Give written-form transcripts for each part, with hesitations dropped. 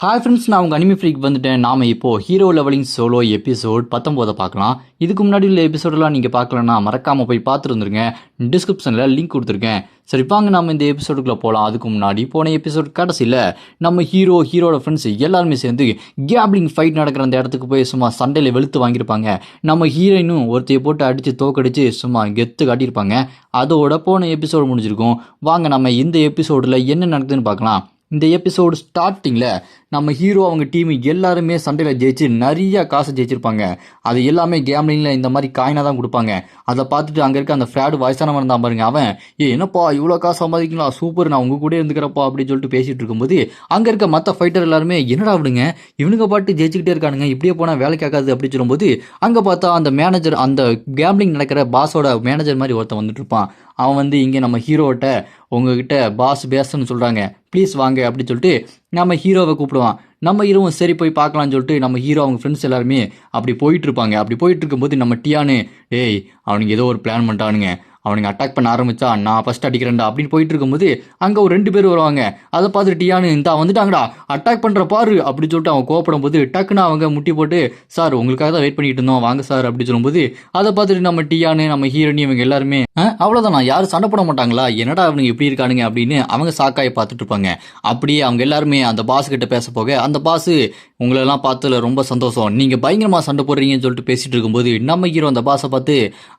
Hi friends, நான் உங்கள் anime freak வந்துட்டேன். நாம் இப்போது ஹீரோ லெவலிங் சோலோ எபிசோட் 19 பார்க்கலாம். இதுக்கு முன்னாடி உள்ள எபிசோடெலாம் நீங்கள் பார்க்கலன்னா மறக்காமல் போய் பார்த்துட்டு வந்துருங்க. டிஸ்கிரிப்ஷனில் லிங்க் கொடுத்துருக்கேன். சரி வாங்க நம்ம இந்த எபிசோடுக்குள்ளே போகலாம். அதுக்கு முன்னாடி போன எபிசோட் கடைசியில் நம்ம ஹீரோட ஃப்ரெண்ட்ஸ் எல்லாருமே சேர்ந்து கேப்ளிங் ஃபைட் நடக்கிற அந்த இடத்துக்கு போய் சும்மா சண்டையில் வெளுத்து வாங்கியிருப்பாங்க. நம்ம ஹீரோயினும் ஒருத்தையை போட்டு அடித்து தோக்கடிச்சு சும்மா கெத்து காட்டியிருப்பாங்க. அதோட போன எபிசோடு முடிஞ்சிருக்கும். வாங்க நம்ம இந்த எபிசோடில் என்ன நடக்குதுன்னு பார்க்கலாம். இந்த எபிசோடு ஸ்டார்டிங்கில் நம்ம ஹீரோ அவங்க டீம் எல்லாருமே சண்டையில் ஜெயிச்சு நிறைய காசு ஜெயிச்சிருப்பாங்க. அது எல்லாமே கேம்லிங்கில் இந்த மாதிரி காயினாக தான் கொடுப்பாங்க. அதை பார்த்துட்டு அங்கே இருக்க அந்த ஃப்ராடு வயசானவன் இருந்தான் பாருங்க, அவன் என்னப்பா இவ்வளோ காசு சம்பாதிக்கலாம், சூப்பர், நான் உங்க கூட இருந்துக்கிறப்பா அப்படின்னு சொல்லிட்டு பேசிகிட்டு இருக்கும்போது அங்கே இருக்க மற்ற ஃபைட்டர் எல்லாருமே என்னடா விடுங்க, இவனுங்க பாட்டு ஜெயிச்சுக்கிட்டே இருக்கானுங்க, இப்படியே போனால் வேலைக்கு ஆகாது அப்படின்னு சொல்லும்போது அங்கே பார்த்தா அந்த மேனேஜர், அந்த கேம்லிங் நடக்கிற பாஸோட மேனேஜர் மாதிரி ஒருத்தன் வந்துட்டு இருப்பான். அவன் வந்து இங்கே நம்ம ஹீரோட்ட உங்ககிட்ட பாஸ் பேசணும்னு சொல்கிறாங்க, ப்ளீஸ் வாங்க அப்படின்னு சொல்லிட்டு நம்ம ஹீரோவை கூப்பிடுவான். நம்ம ஹீரோவும் சரி போய் பார்க்கலான்னு சொல்லிட்டு நம்ம ஹீரோ அவங்க ஃப்ரெண்ட்ஸ் எல்லாருமே அப்படி போயிட்டு இருப்பாங்க. அப்படி போயிட்டு இருக்கும்போது நம்ம டியானு அவனுக்கு ஏதோ ஒரு பிளான் பண்ணிட்டானுங்க, அவனுங்க அட்டாக் பண்ண ஆரம்பிச்சா நான் ஃபர்ஸ்ட் அடிக்கிறேன்டா அப்படின்னு போயிட்டு இருக்கும்போது அங்கே ஒரு 2 பேர் வருவாங்க. அதை பார்த்துட்டு டியானு இந்த வந்துட்டாங்கடா அட்டாக் பண்ணுற பாரு அப்படின்னு சொல்லிட்டு அவன் கோவப்படும் போது டக்குன்னு அவங்க முட்டி போட்டு, சார் உங்களுக்காக தான் வெயிட் பண்ணிட்டு இருந்தோம் வாங்க சார் அப்படி சொல்லும்போது அதை பார்த்துட்டு நம்ம டியானு நம்ம ஹீரோனி இவங்க எல்லாருமே அவ்வளோதான், யாரும் சண்டை போட மாட்டாங்களா, என்னடா அவனுங்க இப்படி இருக்கானுங்க அப்படின்னு அவங்க சாக்காயை பார்த்துட்டு இருப்பாங்க. அப்படியே அவங்க எல்லாருமே அந்த பாஸ் கிட்ட பேச போக அந்த பாஸ் உங்களெல்லாம் பார்த்ததுல ரொம்ப சந்தோஷம், நீங்கள் பயங்கரமாக சண்டை போடுறீங்கன்னு சொல்லிட்டு பேசிட்டு இருக்கும்போது நம்ம ஹீரோ அந்த பாஸை பார்த்து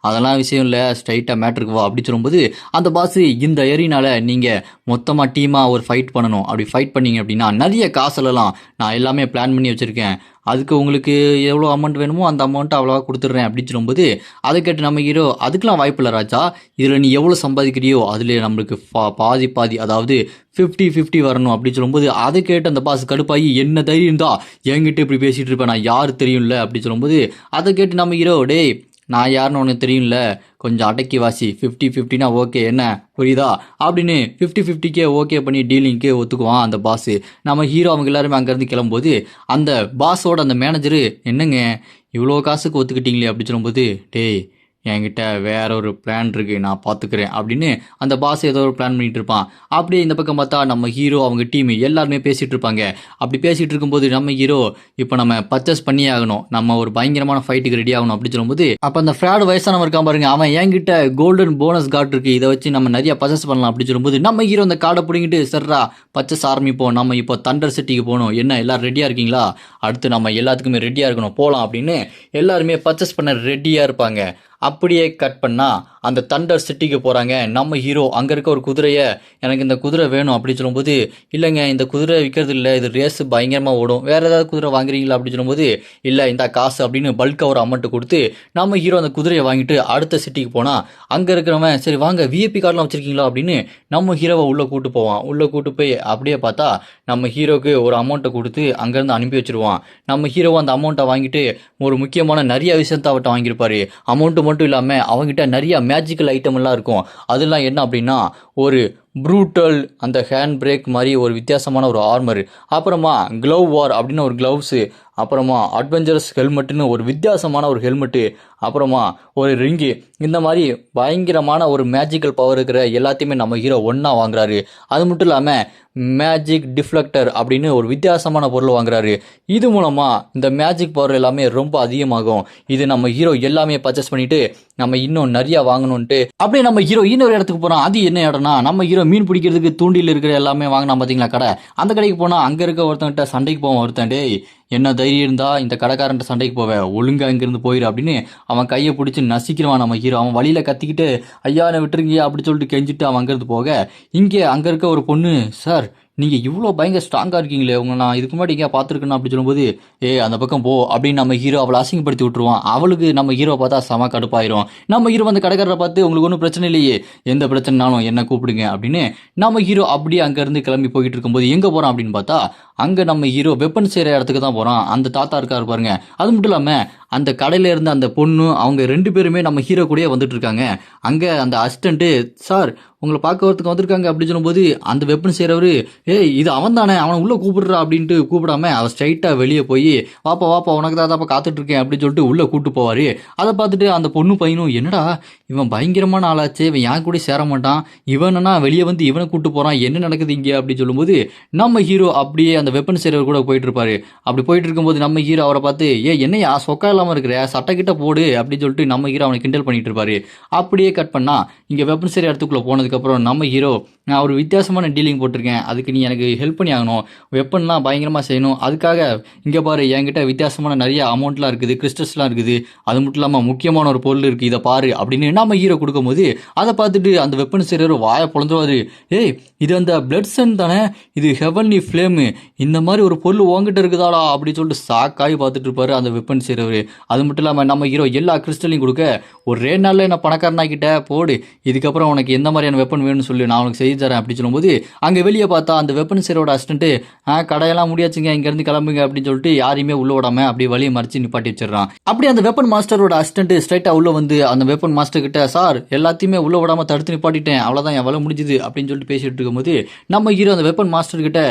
அதெல்லாம் விஷயம் இல்லை, ஸ்ட்ரைட்டாக மேட்ருக்கு வா அப்படி சொல்லும்போது அந்த பாஸ் இந்த ஏரினால நீங்கள் மொத்தமாக டீமாக ஒரு ஃபைட் பண்ணணும், அப்படி ஃபைட் பண்ணீங்க அப்படின்னா நிறைய காசுலலாம் நான் எல்லாமே பிளான் பண்ணி வச்சுருக்கேன், அதுக்கு உங்களுக்கு எவ்வளோ அமௌண்ட் வேணுமோ அந்த அமௌண்ட்டை அவ்வளோவா கொடுத்துட்றேன் அப்படின்னு சொல்லும்போது அதை கேட்டு நம்ம ஹீரோ அதுக்கெலாம் வாய்ப்பு இல்லை ராஜா, இதில் நீ எவ்வளோ சம்பாதிக்கிறியோ அதில் நம்மளுக்கு பாதி அதாவது 50-50 வரணும் அப்படின்னு சொல்லும்போது அதை கேட்டு அந்த பாஸ் கடுப்பாகி என்ன தைரியம் தான் என்கிட்ட இப்படி பேசிகிட்டு இருப்பேன், நான் யார் தெரியும்ல அப்படின்னு சொல்லும்போது அதை கேட்டு நம்ம ஹீரோ நான் யாருன்னு உனக்கு தெரியும்ல, கொஞ்சம் அடக்கி வாசி, 50-50னா ஓகே என்ன புரியுதா அப்படின்னு 50-50க்கே ஓகே பண்ணி டீலிங்க்கே ஒத்துக்குவான் அந்த பாஸு. நம்ம ஹீரோ அவங்க எல்லாருமே அங்கேருந்து கிளம்பும்போது அந்த பாஸோட அந்த மேனேஜரு என்னங்க இவ்வளோ காசுக்கு ஒத்துக்கிட்டீங்களே அப்படி சொல்லும்போது என்கிட்ட வேற ஒரு பிளான் இருக்குது நான் பார்த்துக்கிறேன் அப்படின்னு அந்த பாஸ் ஏதோ ஒரு பிளான் பண்ணிட்டு இருப்பான். அப்படியே இந்த பக்கம் பார்த்தா நம்ம ஹீரோ அவங்க டீம் எல்லாருமே பேசிகிட்டு இருப்பாங்க. அப்படி பேசிகிட்டு இருக்கும்போது நம்ம ஹீரோ இப்போ நம்ம பர்ச்சேஸ் பண்ணி ஆகணும், நம்ம ஒரு பயங்கரமான ஃபைட்டுக்கு ரெடி ஆகணும் அப்படின்னு சொல்லும்போது அப்போ அந்த ஃப்ராடு வயசானவன் இருக்கான் பாருங்க, அவன் என்கிட்ட கோல்டன் போனஸ் கார்டு இருக்குது, இதை வச்சு நம்ம நிறைய பர்ச்சேஸ் பண்ணலாம் அப்படின்னு சொல்லும்போது நம்ம ஹீரோ அந்த கார்டை பிடிங்கிட்டு சர்ரா பர்ச்சேஸ் ஆரம்பிப்போம், நம்ம இப்போ தண்டர் சிட்டிக்கு போகணும், என்ன எல்லாரும் ரெடியாக இருக்கீங்களா, அடுத்து நம்ம எல்லாத்துக்குமே ரெடியாக இருக்கணும் போகலாம் அப்படின்னு எல்லாருமே பர்ச்சேஸ் பண்ண ரெடியாக இருப்பாங்க. அப்படியே கட் பண்ணால் அந்த தண்டர் சிட்டிக்கு போகிறாங்க. நம்ம ஹீரோ அங்கே இருக்க ஒரு குதிரையை எனக்கு இந்த குதிரை வேணும் அப்படி சொல்லும்போது இல்லைங்க இந்த குதிரை விற்கிறது இல்லை, இது ரேஸ் பயங்கரமாக ஓடும், வேறு ஏதாவது குதிரை வாங்குறீங்களா அப்படி சொல்லும்போது இல்லை இந்த காசு அப்படின்னு பல்காக ஒரு அமௌண்ட்டு கொடுத்து நம்ம ஹீரோ அந்த குதிரையை வாங்கிட்டு அடுத்த சிட்டிக்கு போனால் அங்கே இருக்கிறவன் சரி வாங்க விஐபி கார்டெலாம் வச்சுருக்கீங்களா அப்படின்னு நம்ம ஹீரோவை உள்ளே கூட்டு போவான். உள்ளே கூட்டு போய் அப்படியே பார்த்தா நம்ம ஹீரோக்கு ஒரு அமௌண்ட்டை கொடுத்து அங்கேருந்து அனுப்பி வச்சுருவான். நம்ம ஹீரோவை அந்த அமௌண்ட்டை வாங்கிட்டு ஒரு முக்கியமான நிறைய விஷயத்தை அவட்ட வாங்கியிருப்பாரு. அமௌண்ட்டு மட்டும் இல்லாமல் அவங்ககிட்ட நிறைய மேஜிக்கல் ஐட்டம் எல்லாம் இருக்கும். அதெல்லாம் என்ன அப்படின்னா ஒரு ப்ரூட்டல் அந்த ஹேண்ட் பிரேக் மாதிரி ஒரு வித்தியாசமான ஒரு ஆர்மர், அப்புறமா க்ளவ் வார் அப்படின்னு ஒரு க்ளவுஸு, அப்புறமா அட்வென்ச்சரஸ் ஹெல்மெட்டுன்னு ஒரு வித்தியாசமான ஒரு ஹெல்மெட்டு, அப்புறமா ஒரு ரிங்கு, இந்த மாதிரி பயங்கரமான ஒரு மேஜிக்கல் பவர் இருக்கிற எல்லாத்தையுமே நம்ம ஹீரோ ஒன்றா வாங்குறாரு. அது மட்டும் இல்லாமல் மேஜிக் டிஃப்ளெக்டர் அப்படின்னு ஒரு வித்தியாசமான பொருள் வாங்குறாரு. இது மூலமாக இந்த மேஜிக் பவர் எல்லாமே ரொம்ப அதிகமாகும். இது நம்ம ஹீரோ எல்லாமே பர்ச்சேஸ் பண்ணிட்டு நம்ம இன்னும் நிறையா வாங்கணுன்ட்டு அப்படியே நம்ம ஹீரோ இன்னொரு இடத்துக்கு போகிறோம். அது என்ன இடம்னா நம்ம ஹீரோ மீன் பிடிக்கிறதுக்கு தூண்டில் இருக்கிற எல்லாமே வாங்கினா பார்த்தீங்களா கடை, அந்த கடைக்கு போனால் அங்கே இருக்க ஒருத்தன்கிட்ட சண்டைக்கு போவான். ஒருத்தன் என்ன தைரியம் இருந்தால் இந்த கடைக்காரன்ட்ட சண்டைக்கு போவேன், ஒழுங்காக இங்கேருந்து போயிடு அப்படின்னு அவன் கையை பிடிச்சி நசிக்கிறான் நம்ம ஹீரோ. அவன் வழியில் கத்திக்கிட்டு ஐயா என்னை விட்டுருங்க அப்படி சொல்லிட்டு கெஞ்சிட்டு அவன் அங்கேருந்து போக இங்கே அங்கே இருக்க ஒரு பொண்ணு, சார் நீங்கள் இவ்வளோ பயங்கர ஸ்ட்ராங்காக இருக்கீங்களே, உங்களை நான் இதுக்கு முன்னாடி எங்கேயா பார்த்துருக்கேன்னு அப்படி சொல்லும்போது அந்த பக்கம் போ அப்படின்னு நம்ம ஹீரோ அவளை அசிங்கப்படுத்தி விட்டுருவான். அவளுக்கு நம்ம ஹீரோ பார்த்தா செம கடுப்பாயிரும். நம்ம ஹீரோ அந்த கடைக்காரரை பார்த்து உங்களுக்கு ஒன்றும் பிரச்சனை இல்லையே, எந்த பிரச்சனைனாலும் என்ன கூப்பிடுங்க அப்படின்னு நம்ம ஹீரோ அப்படியே அங்கேருந்து கிளம்பி போய்கிட்டு இருக்கும்போது எங்கே போகிறான் அப்படின்னு பார்த்தா அங்கே நம்ம ஹீரோ வெப்பன் செய்கிற இடத்துக்கு தான் போகிறான். அந்த தாத்தா இருக்காரு பாருங்க. அது மட்டும் இல்லாமல் அந்த கடையில் இருந்த அந்த பொண்ணு அவங்க 2 பேருமே நம்ம ஹீரோ கூடயே வந்துட்டு இருக்காங்க. அங்கே அந்த அசிஸ்டண்ட்டு சார் உங்களை பார்க்க வரத்துக்கு வந்திருக்காங்க அப்படி சொல்லும்போது அந்த வெப்பன் செய்கிறவர் இது அவன் தானே, அவனை உள்ளே கூப்பிடுறா அப்படின்ட்டு கூப்பிடாம அவர் ஸ்ட்ரைட்டாக வெளியே போய் வாப்பா உனக்கு தான் தாப்பா காத்துட்ருக்கேன் அப்படின்னு சொல்லிட்டு உள்ளே கூப்பிட்டு போவார். அதை பார்த்துட்டு அந்த பொண்ணு பையனும் என்னடா இவன் பயங்கரமான ஆளாச்சு, இவன் யான் கூட சேர மாட்டான், இவனா வெளியே வந்து இவனை கூப்பிட்டு போகிறான், என்ன நடக்குது இங்கே அப்படி சொல்லும்போது நம்ம ஹீரோ அப்படியே அந்த வெப்பன் செய்கிறவர் கூட போயிட்டு இருப்பாரு. அப்படி போயிட்டு இருக்கும்போது நம்ம ஹீரோ அவரை பார்த்து என்னையா சொக்கா இல்லாமல் இருக்கிற சட்டை கிட்ட போடு அப்படின்னு சொல்லிட்டு நம்ம ஹீரோ அவனை கிண்டல் பண்ணிட்டு இருப்பாரு. அப்படியே கட் பண்ணா இங்கே வெப்பன் செய்கிற இடத்துக்குள்ளே போனதுக்கப்புறம் நம்ம ஹீரோ நான் ஒரு வித்தியாசமான டீலிங் போட்டிருக்கேன், அதுக்கு நீ எனக்கு ஹெல்ப் பண்ணி ஆகணும், வெப்பன்லாம் பயங்கரமாக செய்யணும், அதுக்காக இங்கே பாரு என்கிட்ட வித்தியாசமான நிறைய அமௌண்ட்லாம் இருக்குது, கிறிஸ்டல்ஸ்லாம் இருக்குது, அது மட்டும் இல்லாமல் முக்கியமான ஒரு பொருள் இருக்குது, இதை பாரு அப்படின்னு நம்ம ஹீரோ கொடுக்கும்போது அதை பார்த்துட்டு அந்த வெப்பன் செய்கிறவர் வாயை பொழந்துருவாரு. இது அந்த பிளட் சன் தானே, இது ஹெவன்லி ஃப்ளேமு, இந்த மாதிரி ஒரு பொருள் உங்ககிட்ட இருக்குதாடா அப்படின்னு சொல்லிட்டு சாக்காகி பார்த்துட்டு இருப்பாரு அந்த வெப்பன் செய்கிறவர். அது மட்டும் இல்லாமல் நம்ம ஹீரோ எல்லா கிறிஸ்டலையும் கொடுக்க ஒரே நாளில் என்ன பணக்காரனாக்கிட்ட போடு, இதுக்கப்புறம் உனக்கு எந்த மாதிரியான வெப்பன் வேணும்னு சொல்லி நான் உனக்கு செய்து தரேன் அப்படின்னு சொல்லும்போது அங்கே வெளியே பார்த்தா அந்த வெப்பன் செய்கிறோட அசிஸ்டன்ட்டு கடையெல்லாம் முடியாச்சுங்க இங்கேருந்து கிளம்புங்க அப்படின்னு சொல்லிட்டு யாரையுமே உள்ள விடாம அப்படியே வழியை மறைச்சு நிப்பாட்டி வச்சிடறான். அப்படி அந்த வெப்பன் மாஸ்டரோட அசிஸ்டன்ட் ஸ்ட்ரைட்டாக உள்ள வந்து அந்த வெப்பன் மாஸ்டர் கிட்ட சார் எல்லாத்தையுமே உள்ள விடாம தடுத்து நிப்பாட்டிட்டேன், அவ்வளோதான் என் வேலை முடிஞ்சுது அப்படின்னு சொல்லிட்டு பேசிட்டு இருக்கும்போது நம்ம ஹீரோ அந்த வெப்பன் மாஸ்டர் கிட்ட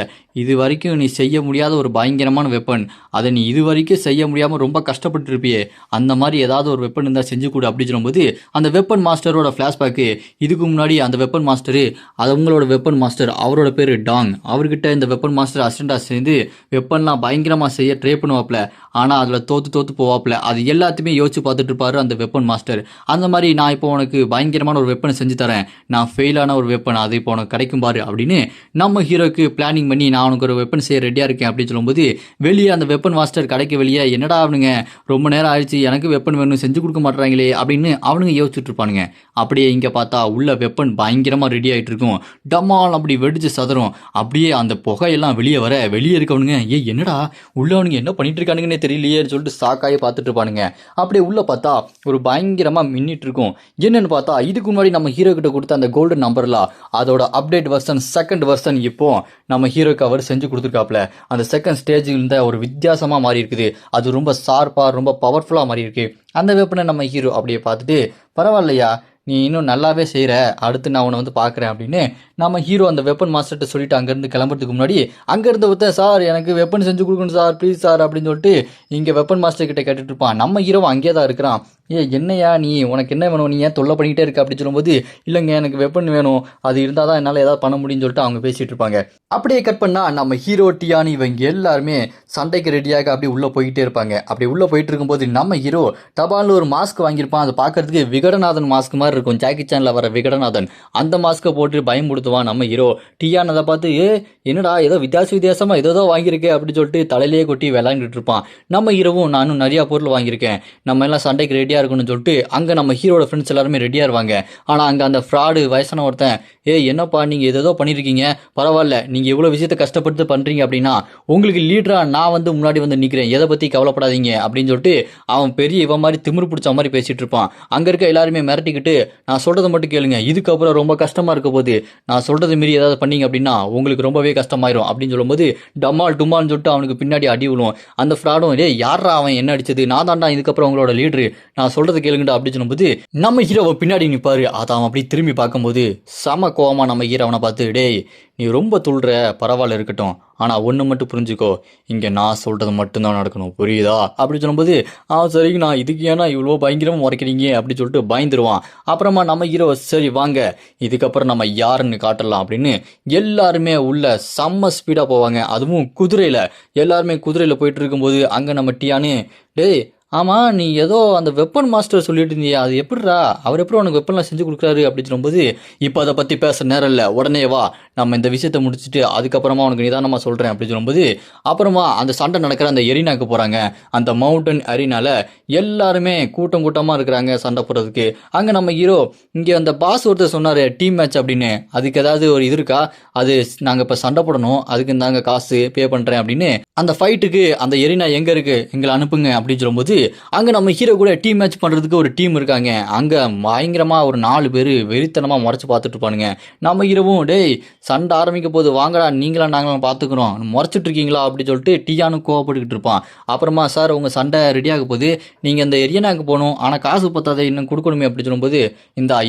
இது வரைக்கும் நீ செய்ய முடியாத ஒரு பயங்கரமான வெப்பன், அதை நீ இது வரைக்கும் செய்ய முடியாமல் ரொம்ப கஷ்டப்பட்டு இருப்பியே, அந்த மாதிரி ஏதாவது ஒரு வெப்பன் இருந்தால் செஞ்சு கொடு அப்படின்னு சொல்லும்போது அந்த வெப்பன் மாஸ்டரோட ஃப்ளாஷ்பேக்கு இதுக்கு முன்னாடி அந்த வெப்பன் மாஸ்டரு அவங்களோட வெப்பன் மாஸ்டர் அவரோட பேர் டாங், அவர்கிட்ட இந்த வெப்பன் மாஸ்டர் அசிஸ்டண்டாக சேர்ந்து வெப்பன்லாம் பயங்கரமாக செய்ய ட்ரை பண்ணுவாப்ல, ஆனால் அதில் தோத்து போவாப்ல, அது எல்லாத்தையுமே யோசிச்சு பார்த்துட்டு இருப்பாரு அந்த வெப்பன் மாஸ்டர். அந்த மாதிரி நான் இப்போ உனக்கு பயங்கரமான ஒரு வெப்பனை செஞ்சு தரேன், நான் ஃபெயிலான ஒரு வெப்பன், அது இப்போ உனக்கு கிடைக்கும் பாரு அப்படின்னு நம்ம ஹீரோக்கு பிளானிங் பண்ணி நான் உனக்கு ஒரு வெப்பன் செய்ய ரெடியாக இருக்கேன் அப்படின்னு சொல்லும்போது வெளியே அந்த வெப்பன் மாஸ்டர் கடைக்கு வெளியே என்னடா அவனுங்க ரொம்ப நேரம் ஆயிடுச்சு எனக்கு வெப்பன் வேணும் செஞ்சு கொடுக்க மாட்டாங்களே அப்படின்னு அவனுங்க யோசிச்சுட்டு இருப்பானுங்க. அப்படியே இங்கே பார்த்தா உள்ள வெப்பன் பயங்கரமாக ரெடி ஆகிட்டு இருக்கும், டமால் அப்படி வெடிச்சு சதறும், அப்படியே அந்த புகையெல்லாம் வெளியே வர வெளியே இருக்கவனுங்க என்னடா உள்ளவனுங்க என்ன பண்ணிட்டு இருக்கானுங்கன்னே தெரியலையேன்னு சொல்லிட்டு சாக்காயே பார்த்துட்டு இருப்பானுங்க. அப்படியே உள்ள பார்த்தா ஒரு பயங்கரமாக மின்னிட்டு இருக்கும். என்னன்னு பார்த்தா இதுக்கு முன்னாடி நம்ம ஹீரோ கிட்ட கொடுத்த அந்த கோல்டன் நம்பர்லாம் அதோட அப்டேட் வெர்ஷன் செகண்ட் வெர்ஷன் இப்போ நம்ம ஹீரோக்கு அவர் செஞ்சு கொடுத்துருக்காப்ல. அந்த செகண்ட் ஸ்டேஜில் இருந்த ஒரு வித்தியாசமாக மாறி இருக்குது, அது ரொம்ப ஷார்ப்பாக ரொம்ப பவர்ஃபுல்லாக மாறி இருக்கு. அந்த வெப்பனை நம்ம ஹீரோ அப்படியே பார்த்துட்டு பரவாயில்லையா நீ இன்னும் நல்லாவே செய்கிற, அடுத்து நான் உன்னை வந்து பார்க்குறேன் அப்படின்னு நம்ம ஹீரோ அந்த வெப்பன் மாஸ்டர்கிட்ட சொல்லிட்டு அங்கேருந்து கிளம்புறதுக்கு முன்னாடி அங்கேருந்து ஒருத்தன் சார் எனக்கு வெப்பன் செஞ்சு கொடுக்கணும் சார் ப்ளீஸ் சார் அப்படின்னு சொல்லிட்டு இங்கே வெப்பன் மாஸ்டர் கிட்ட கேட்டுட்டு இருப்பான். நம்ம ஹீரோ அங்கேயே தான் இருக்கிறான். என்னையா நீ உனக்கு என்ன வேணும், நீ ஏன் தொல்லை பண்ணிக்கிட்டே இருக்க அப்படின்னு சொல்லும்போது இல்லைங்க எனக்கு வெப்பன் வேணும், அது இருந்தால் தான் என்னால் ஏதாவது பண்ண முடியும்னு சொல்லிட்டு அவங்க பேசிகிட்டு இருப்பாங்க. அப்படியே கட் பண்ணால் நம்ம ஹீரோ டியானி இவங்க எல்லாருமே சண்டைக்கு ரெடியாக அப்படியே உள்ளே போய்கிட்டே இருப்பாங்க. அப்படி உள்ளே போயிட்டு இருக்கும்போது நம்ம ஹீரோ டபால்னு ஒரு மாஸ்க் வாங்கியிருப்பான், அதை பார்க்கறதுக்கு விகடநாதன் மாஸ்க் மாதிரி இருக்கும், ஜாக்கி சான்ல வர விகடநாதன் அந்த மாஸ்க்கை போட்டு பயமுடுத்துவான் நம்ம ஹீரோ. டியான் அதை பார்த்து என்னடா ஏதோ வித்தியாசமா ஏதோ வாங்கியிருக்கேன் அப்படின்னு சொல்லிட்டு தலையிலேயே கொட்டி விளையாண்டுட்டு இருப்பான். நம்ம ஹீரோவும் நானும் நிறையா பொருள் வாங்கியிருக்கேன், நம்ம எல்லாம் சண்டைக்கு ரெடியாக இருக்கணும்னு சொல்லிட்டு அங்கே நம்ம ஹீரோட ஃப்ரெண்ட்ஸ் எல்லாருமே ரெடியாக இருவாங்க. ஆனால் அங்கே அந்த ஃப்ராடு வயசான ஒருத்தன் என்னப்பா நீங்கள் ஏதோ பண்ணியிருக்கீங்க, பரவாயில்ல நீங்கள் இவ்வளோ விஷயத்தை கஷ்டப்பட்டு பண்ணுறீங்க அப்படின்னா உங்களுக்கு லீடராக நான் வந்து முன்னாடி வந்து நிற்கிறேன், எதை பற்றி கவலைப்படாதீங்க அப்படின்னு சொல்லிட்டு அவன் பெரிய இவன் மாதிரி திமிரு பிடிச்ச மாதிரி பேசிகிட்டு இருப்பான். அங்கே இருக்க எல்லாருமே மிரட்டிக்கிட்டு நான் சொல்கிறத மட்டும் கேளுங்க, இதுக்கப்புறம் ரொம்ப கஷ்டமாக இருக்க போது, நான் சொல்கிறது மீறி ஏதாவது பண்ணீங்க அப்படின்னா உங்களுக்கு ரொம்பவே கஷ்டமாயிரும் அப்படின்னு சொல்லும்போது டமால் டுமால்னு சொல்லிட்டு அவனுக்கு பின்னாடி அடி விழும். அந்த ஃப்ராடும் யாரா அவன் என்ன அடிச்சது, நான் தான்டா இதுக்கப்புறம் உங்களோட லீடரு, நான் சொல்கிறது கேளுங்கடா அப்படின்னு சொல்லும்போது நம்ம ஹீரோவை பின்னாடி நிற்பாரு. அதை அவன் அப்படி திரும்பி பார்க்கும்போது செம கோவமாக நம்ம ஹீரோ அவனை பார்த்து நீ ரொம்ப துள்ளுற, பரவாயில்ல இருக்கட்டும், ஆனால் ஒன்று மட்டும் புரிஞ்சுக்கோ, இங்கே நான் சொல்கிறது மட்டும்தான் நடக்கணும் புரியுதா அப்படின்னு சொல்லும்போது சரி நான் இதுக்கு ஏன்னா இவ்வளோ பயங்கரமாக முறைக்கிறீங்க அப்படின்னு சொல்லிட்டு பயந்துருவான். அப்புறமா நம்ம ஹீரோ சரி வாங்க இதுக்கப்புறம் நம்ம யாருன்னு காட்டலாம் அப்படின்னு எல்லாருமே உள்ள செம்ம ஸ்பீடாக போவாங்க. அதுவும் குதிரையில் எல்லாருமே குதிரையில் போயிட்டு இருக்கும்போது அங்கே நம்ம டியானு ஆமாம் நீ ஏதோ அந்த வெப்பன் மாஸ்டர் சொல்லிட்டு இருந்தியா, அது எப்படிரா அவர் எப்படி உனக்கு வெப்பன்லாம் செஞ்சு கொடுக்குறாரு அப்படின்னு சொல்லும்போது இப்போ அதை பற்றி பேச நேரம் இல்லை, உடனே வா நம்ம இந்த விஷயத்தை முடிச்சுட்டு அதுக்கப்புறமா உனக்கு நிதானமாக சொல்கிறேன் அப்படின்னு சொல்லும்போது அப்புறமா அந்த சண்டை நடக்கிற அந்த எரினாக்கு போகிறாங்க. அந்த மவுண்டன் அரினால எல்லாருமே கூட்டமாக இருக்கிறாங்க சண்டை போடுறதுக்கு. அங்கே நம்ம ஹீரோ இங்கே அந்த பாஸ் ஒருத்தர் சொன்னார் டீம் மேட்ச் அப்படின்னு, அதுக்கு ஏதாவது ஒரு இது இருக்கா, அது நாங்கள் இப்போ சண்டை போடணும் அதுக்கு நாங்கள் காசு பே பண்ணுறேன் அப்படின்னு அந்த ஃபைட்டுக்கு அந்த எரினா எங்கே இருக்குது எங்களை அனுப்புங்க அப்படின்னு சொல்லும்போது அங்கே நம்ம ஹீரோ கூட டீம் மேட்ச் பண்ணுறதுக்கு ஒரு டீம் இருக்காங்க. அங்கே பயங்கரமாக ஒரு 4 பேர் வெறித்தனமாக முறைச்சி பார்த்துட்டு இருப்பானுங்க. நம்ம ஹீரோவும் சண்டை ஆரம்பிக்க போது வாங்கடா நீங்களாம் நாங்களாம் பார்த்துக்குறோம் முறைச்சிட்டு இருக்கீங்களா அப்படின்னு சொல்லிட்டு டியானும் கோவப்பட்டுக்கிட்டு இருப்பான். அப்புறமா சார் உங்கள் சண்டை ரெடியாக போகுது, நீங்கள் இந்த எரியனாக்கு போகணும் ஆனால் காசு பத்தாத இன்னும் கொடுக்கணுமே அப்படின்னு சொல்லும்போது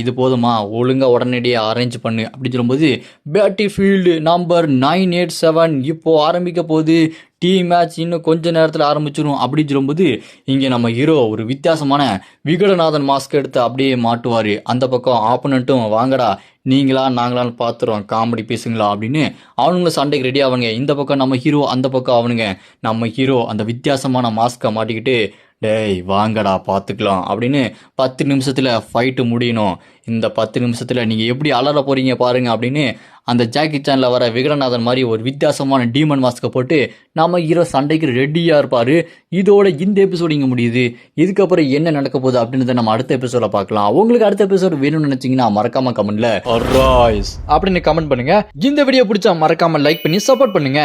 இது போதுமா ஒழுங்காக உடனடியாக அரேஞ்ச் பண்ணு அப்படின்னு சொல்லும்போது பேட்டில்ஃபீல்டு நம்பர் 987 இப்போ ஆரம்பிக்க போகுது, டீம் மேட்ச் இன்னும் கொஞ்ச நேரத்தில் ஆரம்பிச்சிடும் அப்படின்னு சொல்லும்போது இங்கே நம்ம ஹீரோ ஒரு வித்தியாசமான விகடநாதன் மாஸ்க் எடுத்து அப்படியே மாட்டுவார். அந்த பக்கம் ஆப்போனண்ட்டும் வாங்கடா நீங்களா நாங்களான்னு பார்த்துறோம் காமெடி பீஸுங்களா அப்படின்னு அவனுங்களும் சண்டைக்கு ரெடி ஆவானுங்க. இந்த பக்கம் நம்ம ஹீரோ, அந்த பக்கம் அவனுங்க. நம்ம ஹீரோ அந்த வித்தியாசமான மாஸ்க்கை மாட்டிக்கிட்டு டேய் வாங்கடா பார்த்துக்கலாம் அப்படின்னு 10 நிமிஷத்தில் ஃபைட்டு முடியணும். இந்த 10 நிமிஷத்தில் நீங்கள் எப்படி அலற போகிறீங்க பாருங்க அப்படின்னு அந்த ஜாக்கி சானில் வர விகடநாதன் மாதிரி ஒரு வித்தியாசமான டீமன் மாஸ்க்கை போட்டு நம்ம ஹீரோ சண்டைக்கு ரெடியாக இருப்பார். இதோட இந்த எபிசோடு இங்கே முடியுது. இதுக்கப்புறம் என்ன நடக்க போகுது அப்படின்றத நம்ம அடுத்த எபிசோட பார்க்கலாம். உங்களுக்கு அடுத்த எபிசோடு வேணும்னு நினச்சிங்கன்னா மறக்காம கமெண்ட்ல அப்படின்னு கமெண்ட் பண்ணுங்க. இந்த வீடியோ பிடிச்சா மறக்காம லைக் பண்ணி சப்போர்ட் பண்ணுங்க.